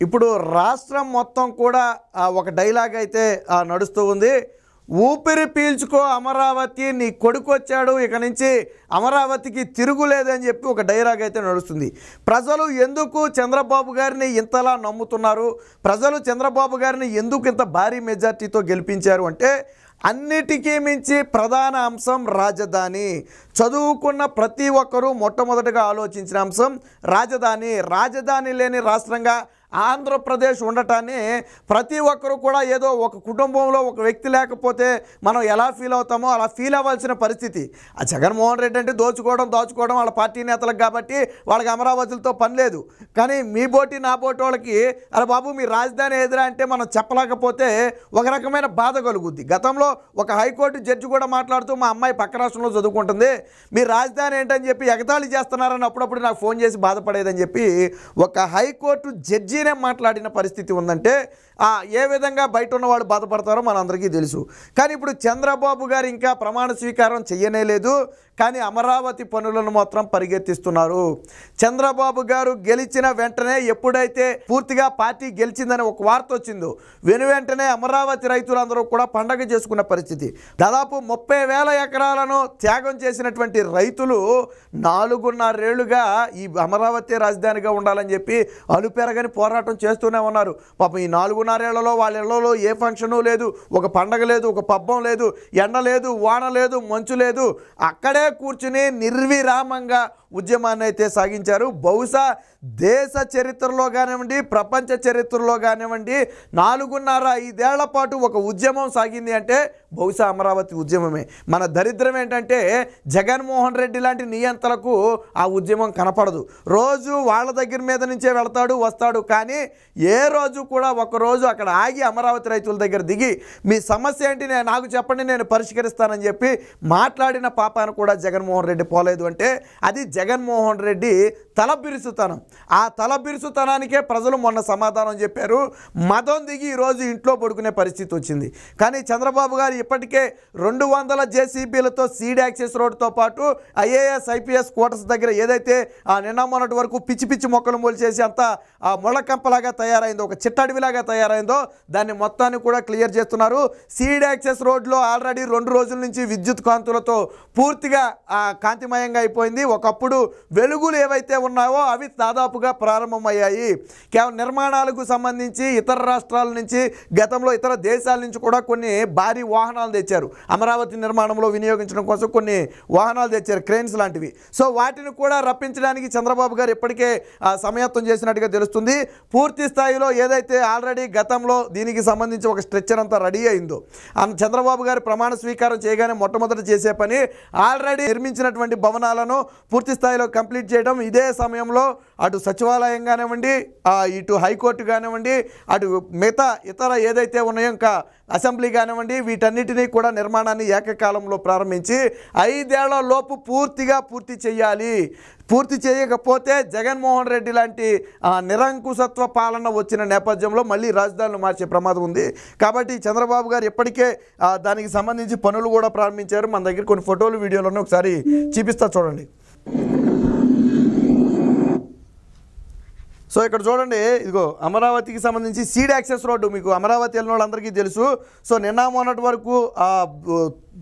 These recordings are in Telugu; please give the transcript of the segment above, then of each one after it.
ఇప్పుడు రాష్ట్రం మొత్తం కూడా ఒక డైలాగ్ అయితే నడుస్తూ ఉంది. ఊపిరి పీల్చుకో అమరావతి, నీ కొడుకు వచ్చాడు, ఇక నుంచి అమరావతికి తిరుగులేదని చెప్పి ఒక డైలాగ్ అయితే నడుస్తుంది. ప్రజలు ఎందుకు చంద్రబాబు గారిని ఇంతలా నమ్ముతున్నారు, ప్రజలు చంద్రబాబు గారిని ఎందుకు ఇంత భారీ మెజార్టీతో గెలిపించారు అంటే అన్నిటికీ మించి ప్రధాన అంశం రాజధాని. చదువుకున్న ప్రతి ఒక్కరూ మొట్టమొదటిగా ఆలోచించిన అంశం రాజధాని. రాజధాని లేని రాష్ట్రంగా ఆంధ్రప్రదేశ్ ఉండటాన్ని ప్రతి ఒక్కరు కూడా ఏదో ఒక కుటుంబంలో ఒక వ్యక్తి లేకపోతే మనం ఎలా ఫీల్ అవుతామో అలా ఫీల్ అవ్వాల్సిన పరిస్థితి. ఆ జగన్మోహన్ రెడ్డి అంటే దాచుకోవడం వాళ్ళ పార్టీ నేతలకు కాబట్టి వాళ్ళకి అమరావతితో పని లేదు. కానీ మీ బోటి నా బోటి వాళ్ళకి అరే బాబు మీ రాజధాని ఎదురా అంటే మనం చెప్పలేకపోతే ఒక రకమైన బాధ కలుగుద్ది. గతంలో ఒక హైకోర్టు జడ్జి కూడా మాట్లాడుతూ మా అమ్మాయి పక్క రాష్ట్రంలో చదువుకుంటుంది, మీ రాజధాని ఏంటని చెప్పి ఎగతాళి చేస్తున్నారని అప్పుడప్పుడు నాకు ఫోన్ చేసి బాధపడేదని చెప్పి ఒక హైకోర్టు జడ్జి మాట్లాడిన పరిస్థితి ఉందంటే ఏ విధంగా బయట ఉన్న వాళ్ళు బాధపడతారో మనందరికీ తెలుసు. కానీ ఇప్పుడు చంద్రబాబు గారు ఇంకా ప్రమాణ స్వీకారం చెయ్యనే లేదు, కానీ అమరావతి పనులను మాత్రం పరిగెత్తిస్తున్నారు. చంద్రబాబు గారు గెలిచిన వెంటనే ఎప్పుడైతే పూర్తిగా పార్టీ గెలిచిందని ఒక వార్త వచ్చిందో వెంటనే అమరావతి రైతులందరూ కూడా పండగ చేసుకున్న పరిస్థితి. దాదాపు 30,000 ఎకరాలను త్యాగం చేసినటువంటి రైతులు 4.5 ఏళ్లుగా ఈ అమరావతి రాజధానిగా ఉండాలని చెప్పి అలుపెరగని పోరాటం చేస్తూనే ఉన్నారు. పాపం ఈ 4.5 ఏళ్లలో వాళ్ళ ఇళ్లలో ఏ ఫంక్షను లేదు, ఒక పండగ లేదు, ఒక పబ్బం లేదు, ఎండ లేదు, వాన లేదు, మంచు లేదు, అక్కడే కూర్చుని నిర్విరామంగా ఉద్యమాన్ని అయితే సాగించారు. బహుశా దేశ చరిత్రలో కానివ్వండి, ప్రపంచ చరిత్రలో కానివ్వండి 4.5 ఏళ్ల పాటు ఒక ఉద్యమం సాగింది అంటే బహుశా అమరావతి ఉద్యమమే. మన దరిద్రం ఏంటంటే జగన్మోహన్ రెడ్డి లాంటి నియంతలకు ఆ ఉద్యమం కనపడదు. రోజు వాళ్ళ దగ్గర మీద నుంచే వెళ్తాడు వస్తాడు, కానీ ఏ రోజు కూడా ఒకరోజు అక్కడ ఆగి అమరావతి రైతుల దగ్గర దిగి మీ సమస్య ఏంటి నాకు చెప్పండి నేను పరిష్కరిస్తానని చెప్పి మాట్లాడిన పాపాను కూడా జగన్మోహన్ రెడ్డి పోలేదు. అంటే అది జగన్మోహన్ రెడ్డి తలబిరుసుతనం. ఆ తలబిరుసుతనానికే ప్రజలు మొన్న సమాధానం చెప్పారు. మదం దిగి ఈరోజు ఇంట్లో పడుకునే పరిస్థితి వచ్చింది. కానీ చంద్రబాబు గారు ఇప్పటికే 200 జేసీబీలతో సీడ్ యాక్సెస్ రోడ్తో పాటు ఐఏఎస్ ఐపీఎస్ క్వార్టర్స్ దగ్గర ఏదైతే నిన్న మొన్నటి వరకు పిచ్చి పిచ్చి మొక్కలు మొలిచేసి అంతా మొళ్ళకంపలాగా తయారైందో, ఒక చిట్టడివిలాగా తయారైందో దాన్ని మొత్తాన్ని కూడా క్లియర్ చేస్తున్నారు. సీడ్ యాక్సెస్ రోడ్లో ఆల్రెడీ 2 రోజుల నుంచి విద్యుత్ కాంతులతో పూర్తిగా కాంతిమయంగా అయిపోయింది. ఒకప్పుడు వెలుగులు ఏవైతే ఉన్నాయో అవి దాదాపుగా ప్రారంభమయ్యాయి. కేవలం నిర్మాణాలకు సంబంధించి ఇతర రాష్ట్రాల నుంచి, గతంలో ఇతర దేశాల నుంచి కూడా కొన్ని భారీ వాహనాలు తెచ్చారు. అమరావతి నిర్మాణంలో వినియోగించడం కోసం కొన్ని వాహనాలు తెచ్చారు, క్రేన్స్ లాంటివి. సో వాటిని కూడా రప్పించడానికి చంద్రబాబు గారు ఇప్పటికే సమయత్వం చేసినట్టుగా తెలుస్తుంది. పూర్తి స్థాయిలో ఏదైతే ఆల్రెడీ గతంలో దీనికి సంబంధించి ఒక స్ట్రెచ్చర్ అంతా రెడీ అయిందో, చంద్రబాబు గారు ప్రమాణ స్వీకారం చేయగానే మొట్టమొదట చేసే పని ఆల్రెడీ నిర్మించినటువంటి భవనాలను పూర్తి స్థాయిలో కంప్లీట్ చేయడం. ఇదే సమయంలో అటు సచివాలయం కానివ్వండి, ఇటు హైకోర్టు కానివ్వండి, అటు మిగతా ఇతర ఏదైతే ఉన్నాయో ఇంకా అసెంబ్లీ కానివ్వండి, వీటన్నిటినీ కూడా నిర్మాణాన్ని ఏకకాలంలో ప్రారంభించి 5 ఏళ్ల లోపు పూర్తి చేయాలి. పూర్తి చేయకపోతే జగన్మోహన్ రెడ్డి లాంటి నిరంకుశత్వ పాలన వచ్చిన నేపథ్యంలో మళ్ళీ రాజధానిని మార్చే ప్రమాదం ఉంది. కాబట్టి చంద్రబాబు గారు ఇప్పటికే దానికి సంబంధించి పనులు కూడా ప్రారంభించారు. మన దగ్గర కొన్ని ఫోటోలు వీడియోలను ఒకసారి చూపిస్తా చూడండి. సో ఇక్కడ చూడండి, ఇదిగో అమరావతికి సంబంధించి సీడ్ యాక్సెస్ రోడ్డు మీకు అమరావతి వెళ్ళిన వాళ్ళందరికీ తెలుసు. సో నిన్న మొన్నటి వరకు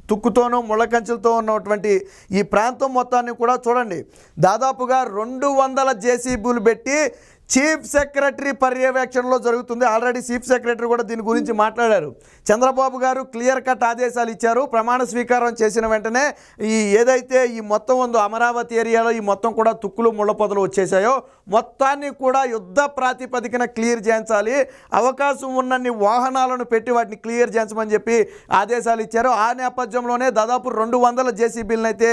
తుక్కుతోనూ ముళ్ళకంచెలతో ఉన్నటువంటి ఈ ప్రాంతం మొత్తాన్ని కూడా చూడండి, దాదాపుగా 200 జేసీబీలు పెట్టి చీఫ్ సెక్రటరీ పర్యవేక్షణలో జరుగుతుంది. ఆల్రెడీ చీఫ్ సెక్రటరీ కూడా దీని గురించి మాట్లాడారు. చంద్రబాబు గారు క్లియర్ కట్ ఆదేశాలు ఇచ్చారు. ప్రమాణ స్వీకారం చేసిన వెంటనే ఈ ఏదైతే ఈ మొత్తం ఉందో అమరావతి ఏరియాలో ఈ మొత్తం కూడా తుక్కులు ముళ్ళ పొదలు వచ్చేసాయో మొత్తాన్ని కూడా యుద్ధ ప్రాతిపదికన క్లియర్ చేయించాలి, అవకాశం ఉన్నన్ని వాహనాలను పెట్టి వాటిని క్లియర్ చేయించమని చెప్పి ఆదేశాలు ఇచ్చారు. ఆ నేపథ్యంలోనే దాదాపు 200 జేసీబీలను అయితే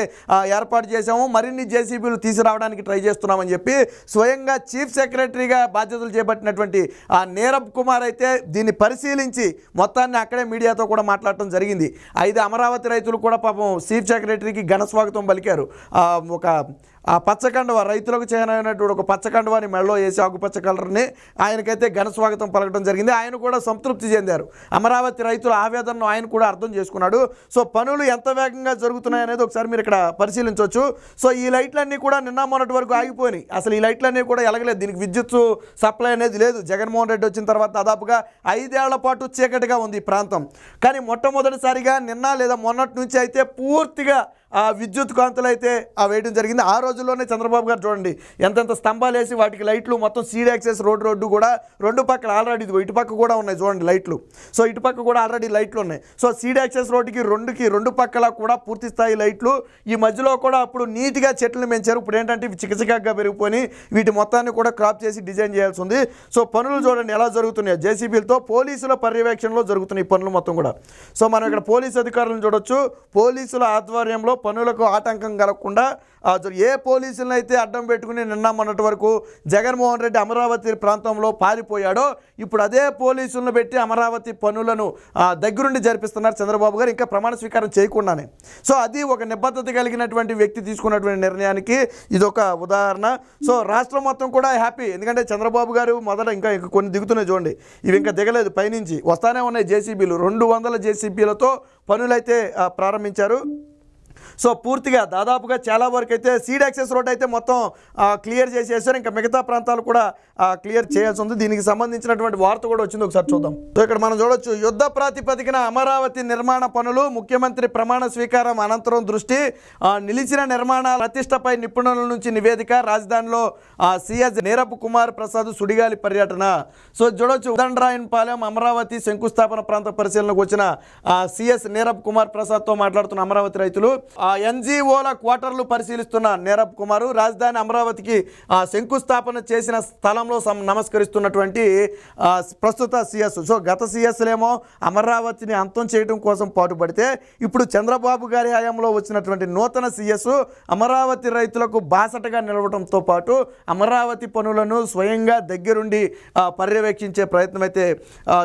ఏర్పాటు చేశాము, మరిన్ని జేసీబీలు తీసుకురావడానికి ట్రై చేస్తున్నామని చెప్పి స్వయంగా చీఫ్ సెక్రటరీగా బాధ్యతలు చేపట్టినటువంటి నీరబ్ కుమార్ అయితే దీన్ని పరిశీలించి మొత్తాన్ని అక్కడే మీడియాతో కూడా మాట్లాడటం జరిగింది. 5 అమరావతి రైతులు కూడా పాపం చీఫ్ సెక్రటరీకి ఘన స్వాగతం పలికారు. ఒక ఆ పచ్చకండువ రైతులకు చేయనటువంటి ఒక పచ్చకండువాని మెడలో వేసి ఆకుపచ్చ కలర్ని ఆయనకైతే ఘన స్వాగతం పలకడం జరిగింది. ఆయన కూడా సంతృప్తి చెందారు. అమరావతి రైతుల ఆవేదనను ఆయన కూడా అర్థం చేసుకున్నాడు. సో పనులు ఎంత వేగంగా జరుగుతున్నాయి అనేది ఒకసారి మీరు ఇక్కడ పరిశీలించవచ్చు. సో ఈ లైట్లన్నీ కూడా నిన్న మొన్నటి వరకు ఆగిపోయినాయి. అసలు ఈ లైట్లన్నీ కూడా ఎలగలేదు. దీనికి విద్యుత్ సప్లై అనేది లేదు. జగన్మోహన్ రెడ్డి వచ్చిన తర్వాత దాదాపుగా 5 ఏళ్ల పాటు చీకటిగా ఉంది ఈ ప్రాంతం. కానీ మొట్టమొదటిసారిగా నిన్న లేదా మొన్నటి నుంచి అయితే పూర్తిగా ఆ విద్యుత్ కాంతులు అయితే వేయడం జరిగింది. ఆ రోజుల్లోనే చంద్రబాబు గారు చూడండి ఎంతెంత స్తంభాలు వేసి వాటికి లైట్లు మొత్తం సీడ్ యాక్సెస్ రోడ్డు కూడా రెండు పక్కల ఆల్రెడీ ఇటుపక్క కూడా ఉన్నాయి చూడండి లైట్లు. సో ఇటుపక్క కూడా ఆల్రెడీ లైట్లు ఉన్నాయి. సో సీడ్ యాక్సెస్ రోడ్డుకి రెండు పక్కల కూడా పూర్తి స్థాయి లైట్లు. ఈ మధ్యలో కూడా అప్పుడు నీట్గా చెట్లను పెంచారు. ఇప్పుడు ఏంటంటే ఇవి చికచికగా పెరిగిపోయి వీటి మొత్తాన్ని కూడా క్రాప్ చేసి డిజైన్ చేయాల్సి ఉంది. సో పనులు చూడండి ఎలా జరుగుతున్నాయి. జేసీబీలతో పోలీసుల పర్యవేక్షణలో జరుగుతున్నాయి పనులు మొత్తం కూడా. సో మనం ఇక్కడ పోలీసు అధికారులను చూడొచ్చు. పోలీసుల ఆధ్వర్యంలో పనులకు ఆటంకం కలగకుండా ఏ పోలీసులను అయితే అడ్డం పెట్టుకుని నిన్న మొన్నటి వరకు జగన్మోహన్ రెడ్డి అమరావతి ప్రాంతంలో పారిపోయాడో ఇప్పుడు అదే పోలీసులను పెట్టి అమరావతి పనులను దగ్గరుండి జరిపిస్తున్నారు చంద్రబాబు గారు, ఇంకా ప్రమాణ స్వీకారం చేయకుండానే. సో అది ఒక నిబద్ధత కలిగినటువంటి వ్యక్తి తీసుకున్నటువంటి నిర్ణయానికి ఇదొక ఉదాహరణ. సో రాష్ట్రం మొత్తం కూడా హ్యాపీ. ఎందుకంటే చంద్రబాబు గారు మొదట ఇంకా కొన్ని దిగుతున్నాయి చూడండి. ఇవి ఇంకా దిగలేదు, పైనుంచి వస్తానే ఉన్నాయి జేసీబీలు. 200 జేసీబీలతో పనులైతే ప్రారంభించారు. సో పూర్తిగా దాదాపుగా చాలా వరకు అయితే సీడ్ యాక్సెస్ రోడ్ అయితే మొత్తం క్లియర్ చేసేసారు. ఇంకా మిగతా ప్రాంతాలు కూడా క్లియర్ చేయాల్సి ఉంది. దీనికి సంబంధించినటువంటి వార్త కూడా వచ్చింది, ఒకసారి చూద్దాం. సో ఇక్కడ మనం చూడొచ్చు యుద్ధ ప్రాతిపదికన అమరావతి నిర్మాణ పనులు ముఖ్యమంత్రి ప్రమాణ స్వీకారం అనంతరం దృష్టి నిలిచిన నిర్మాణాల ప్రతిష్టపై నిపుణుల నుంచి నివేదిక. రాజధానిలో సిఎస్ నీరబ్ కుమార్ ప్రసాద్ సుడిగాలి పర్యటన. సో చూడొచ్చు ఉదండరాయనపాలెం అమరావతి శంకుస్థాపన ప్రాంత పరిశీలనకు వచ్చిన సిఎస్ నీరబ్ కుమార్ ప్రసాద్తో మాట్లాడుతున్న అమరావతి రైతులు. ఎన్జిఓల క్వార్టర్లు పరిశీలిస్తున్న నీరబ్ కుమారు రాజధాని అమరావతికి శంకుస్థాపన చేసిన స్థలంలో నమస్కరిస్తున్నటువంటి ప్రస్తుత సిఎస్. సో గత సిఎస్లేమో అమరావతిని అంతం చేయడం కోసం పాటుపడితే ఇప్పుడు చంద్రబాబు గారి హయాంలో వచ్చినటువంటి నూతన సిఎస్ అమరావతి రైతులకు బాసటగా నిలవడంతో పాటు అమరావతి పనులను స్వయంగా దగ్గరుండి పర్యవేక్షించే ప్రయత్నం అయితే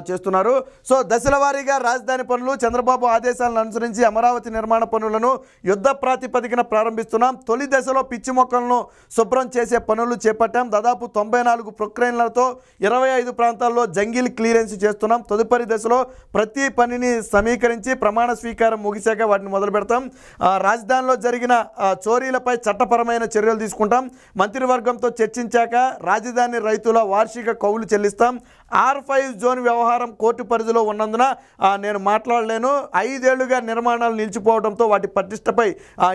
చేస్తున్నారు. సో దశల వారీగా రాజధాని పనులు చంద్రబాబు ఆదేశాలను అనుసరించి అమరావతి నిర్మాణ పనులను యుద్ధ ప్రాతిపదికన ప్రారంభిస్తున్నాం. తొలి దశలో పిచ్చి మొక్కలను శుభ్రం చేసే పనులు చేపట్టాం. దాదాపు 94 ప్రొక్లైన్లతో 25 ప్రాంతాల్లో జంగిల్ క్లియరెన్స్ చేస్తున్నాం. తదుపరి దశలో ప్రతి పనిని సమీకరించి ప్రమాణ స్వీకారం ముగిశాక వాటిని మొదలు పెడతాం. రాజధానిలో జరిగిన చోరీలపై చట్టపరమైన చర్యలు తీసుకుంటాం. మంత్రివర్గంతో చర్చించాక రాజధాని రైతుల వార్షిక కౌలు చెల్లిస్తాం. R5 జోన్ వ్యవహారం కోర్టు పరిధిలో ఉన్నందున నేను మాట్లాడలేను. 5 ఏళ్లుగా నిర్మాణాలు నిలిచిపోవడంతో వాటి పటిష్టపై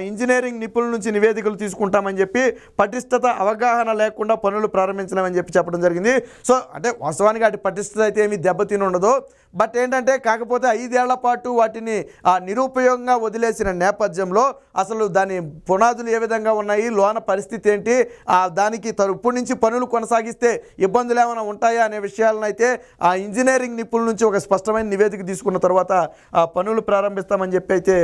ఇంజనీరింగ్ నిపుణుల నుంచి నివేదికలు తీసుకుంటామని చెప్పి పటిష్టత అవగాహన లేకుండా పనులు ప్రారంభించలేమని చెప్పి చెప్పడం జరిగింది. సో అంటే వాస్తవానికి వాటి పటిష్టత అయితే ఏమీ దెబ్బతిని ఉండదు. బట్ ఏంటంటే కాకపోతే 5 ఏళ్ల పాటు వాటిని నిరుపయోగంగా వదిలేసిన నేపథ్యంలో అసలు దాని పునాదులు ఏ విధంగా ఉన్నాయి, లోన పరిస్థితి ఏంటి, దానికి ఇప్పటి నుంచి పనులు కొనసాగిస్తే ఇబ్బందులు ఏమైనా ఉంటాయా అనే విషయాలను అయితే ఇంజనీరింగ్ నిపుణుల నుంచి ఒక స్పష్టమైన నివేదిక తీసుకున్న తర్వాత పనులు ప్రారంభిస్తామని చెప్పి అయితే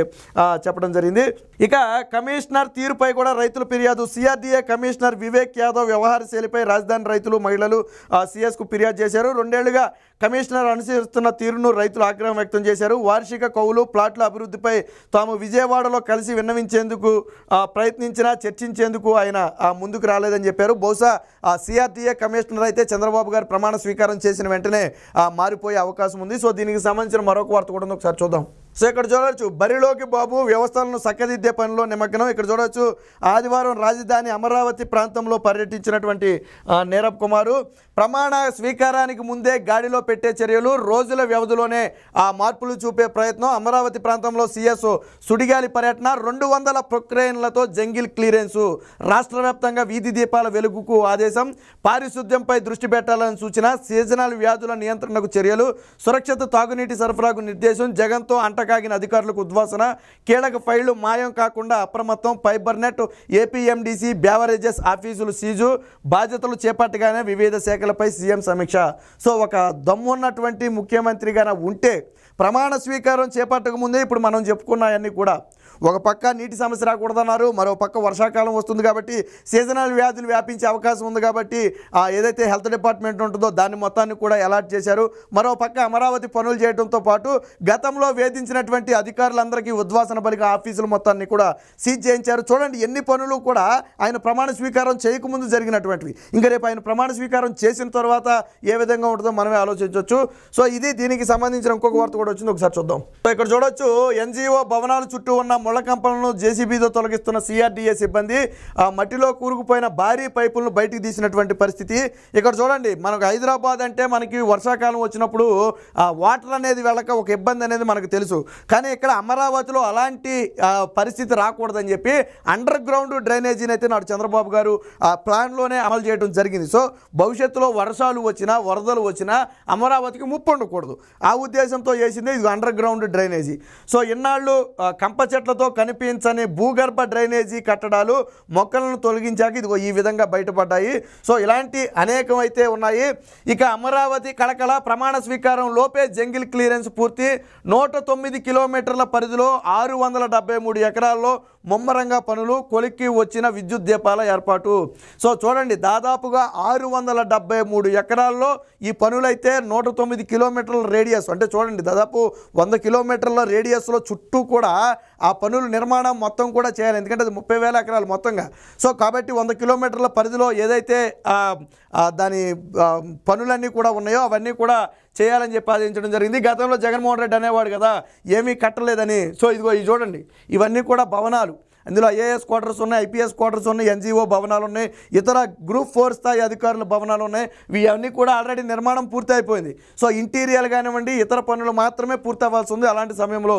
చెప్పడం జరిగింది. ఇక కమిషనర్ తీరుపై కూడా రైతుల ఫిర్యాదు. సిఆర్డీఏ కమిషనర్ వివేక్ యాదవ్ వ్యవహార శైలిపై రాజధాని రైతులు మహిళలు సిఎస్కు ఫిర్యాదు చేశారు. 2 ఏళ్లుగా కమిషనర్ అనుసరిస్తున్న తీరును రైతులు ఆగ్రహం వ్యక్తం చేశారు. వార్షిక కౌలు ప్లాట్ల అభివృద్ధిపై తాము విజయవాడలో కలిసి విన్నవించేందుకు ప్రయత్నించినా చర్చించేందుకు ఆయన ముందుకు రాలేదని చెప్పారు. బహుశా సిఆర్డీఏ కమిషనర్ అయితే చంద్రబాబు గారు ప్రమాణ స్వీకారం చేసిన వెంటనే మారిపోయే అవకాశం ఉంది. సో దీనికి సంబంధించిన మరొక వార్త కూడా ఒకసారి చూద్దాం. సో ఇక్కడ చూడవచ్చు బరిలోకి బాబు వ్యవస్థలను చక్కదిద్దే పనిలో నిమగ్నం. ఇక్కడ చూడవచ్చు ఆదివారం రాజధాని అమరావతి ప్రాంతంలో పర్యటించినటువంటి నీరబ్ కుమారు ప్రమాణ స్వీకారానికి ముందే గాడిలో పెట్టే చర్యలు, రోజుల వ్యవధిలోనే మార్పులు చూపే ప్రయత్నం. అమరావతి ప్రాంతంలో సిఎస్ సుడిగాలి పర్యటన. 200 ప్రొక్లైన్లతో జంగిల్ క్లియరెన్సు. రాష్ట్ర వ్యాప్తంగా వీధి దీపాల వెలుగుకు ఆదేశం. పారిశుద్ధ్యంపై దృష్టి పెట్టాలని సూచన. సీజనల్ వ్యాధుల నియంత్రణకు చర్యలు. సురక్షిత తాగునీటి సరఫరాకు నిర్దేశం. జగన్తో అంటకాగిన అధికారులకు ఉద్వాసన. కీలక ఫైళ్లు మాయం కాకుండా అప్రమత్తం. ఫైబర్ నెట్, ఏపీఎండిసి, బ్యావరేజెస్ ఆఫీసులు సీజు. బాధ్యతలు చేపట్టగానే వివిధ శాఖల ప్రణాళికలపై సీఎం సమీక్ష. సో ఒక దమ్మున్నటువంటి ముఖ్యమంత్రిగా ఉంటే ప్రమాణ స్వీకారం చేపట్టక ముందే ఇప్పుడు మనం చెప్పుకున్నాయన్నీ కూడా ఒక పక్క నీటి సమస్య రాకూడదన్నారు, మరో పక్క వర్షాకాలం వస్తుంది కాబట్టి సీజనల్ వ్యాధులు వ్యాపించే అవకాశం ఉంది కాబట్టి ఏదైతే హెల్త్ డిపార్ట్మెంట్ ఉంటుందో దాన్ని మొత్తాన్ని కూడా అలాట్ చేశారు. మరో పక్క అమరావతి పనులు చేయడంతో పాటు గతంలో వేధించినటువంటి అధికారులందరికీ ఉద్వాసన పలికి ఆఫీసులు మొత్తాన్ని కూడా సీజ్ చేయించారు. చూడండి ఎన్ని పనులు కూడా ఆయన ప్రమాణ స్వీకారం చేయకముందు జరిగినటువంటివి. ఇంకా రేపు ఆయన ప్రమాణ స్వీకారం చేసిన తర్వాత ఏ విధంగా ఉంటుందో మనమే ఆలోచించవచ్చు. సో ఇది దీనికి సంబంధించిన ఇంకొక వార్త కూడా వచ్చింది, ఒకసారి చూద్దాం. సో ఇక్కడ చూడొచ్చు, ఎన్జిఓ భవనాల చుట్టూ ఉన్న ముళ్ళ కంపలను జేసీబీతో తొలగిస్తున్న సిఆర్డీఏ సిబ్బంది మట్టిలో కూరుకుపోయిన భారీ పైపులను బయటికి తీసినటువంటి పరిస్థితి. ఇక్కడ చూడండి, మనకు హైదరాబాద్ అంటే మనకి వర్షాకాలం వచ్చినప్పుడు వాటర్ అనేది వెళ్ళక ఒక ఇబ్బంది అనేది మనకు తెలుసు. కానీ ఇక్కడ అమరావతిలో అలాంటి పరిస్థితి రాకూడదని చెప్పి అండర్ గ్రౌండ్ డ్రైనేజీని అయితే నాడు చంద్రబాబు గారు ప్లాన్లోనే అమలు చేయడం జరిగింది. సో భవిష్యత్తులో వర్షాలు వచ్చినా వరదలు వచ్చినా అమరావతికి ముప్పు ఉండకూడదు, ఆ ఉద్దేశంతో చేసింది ఇది అండర్ గ్రౌండ్ డ్రైనేజీ. సో ఇన్నాళ్ళు కంప చెట్లతో కనిపించని భూగర్భ డ్రైనేజీ కట్టడాలు మొక్కలను తొలగించాక ఇదిగో ఈ విధంగా బయటపడ్డాయి. సో ఇలాంటి అనేకం అయితే ఉన్నాయి. ఇక అమరావతి కళకళ ప్రమాణ స్వీకారం లోపే జంగిల్ క్లియరెన్స్ పూర్తి. 109 కిలోమీటర్ల పరిధిలో 673 ఎకరాల్లో ముమ్మరంగా పనులు, కొలిక్కి వచ్చిన విద్యుత్ దీపాల ఏర్పాటు. సో చూడండి, దాదాపుగా 673 ఎకరాల్లో ఈ పనులైతే 109 కిలోమీటర్ల రేడియస్, అంటే చూడండి దాదాపు 100 కిలోమీటర్ల రేడియస్లో చుట్టూ కూడా ఆ పనులు నిర్మాణం మొత్తం కూడా చేయాలి. ఎందుకంటే అది 30,000 ఎకరాలు మొత్తంగా. సో కాబట్టి 100 కిలోమీటర్ల పరిధిలో ఏదైతే దాని పనులన్నీ కూడా ఉన్నాయో అవన్నీ కూడా చేయాలని చెప్పి ఆదేశించడం జరిగింది. గతంలో జగన్మోహన్ రెడ్డి అనేవాడు కదా ఏమీ కట్టలేదని. సో ఇదిగో ఇది చూడండి, ఇవన్నీ కూడా భవనాలు. అందులో ఐఏఎస్ క్వార్టర్స్ ఉన్నాయి, ఐపీఎస్ క్వార్టర్స్ ఉన్నాయి, ఎన్జిఓ భవనాలు ఉన్నాయి, ఇతర గ్రూప్ 4 స్థాయి అధికారుల భవనాలు ఉన్నాయి. ఇవన్నీ కూడా ఆల్రెడీ నిర్మాణం పూర్తి అయిపోయింది. సో ఇంటీరియర్ కానివ్వండి ఇతర పనులు మాత్రమే పూర్తి అవ్వాల్సి ఉంది. అలాంటి సమయంలో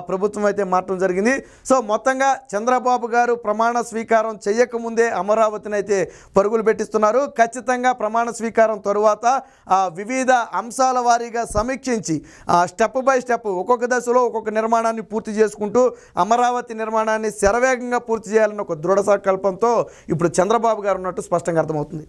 ప్రభుత్వం అయితే మారడం జరిగింది. సో మొత్తంగా చంద్రబాబు గారు ప్రమాణ స్వీకారం చేయకముందే అమరావతిని అయితే పరుగులు పెట్టిస్తున్నారు. ఖచ్చితంగా ప్రమాణ స్వీకారం తరువాత వివిధ అంశాల వారీగా సమీక్షించి స్టెప్ బై స్టెప్ ఒక్కొక్క దశలో ఒక్కొక్క నిర్మాణాన్ని పూర్తి చేసుకుంటూ అమరావతి నిర్మాణాన్ని శరవేగంగా పూర్తి చేయాలన్న ఒక దృఢ సంకల్పంతో ఇప్పుడు చంద్రబాబు గారు ఉన్నట్టు స్పష్టంగా అర్థమవుతుంది.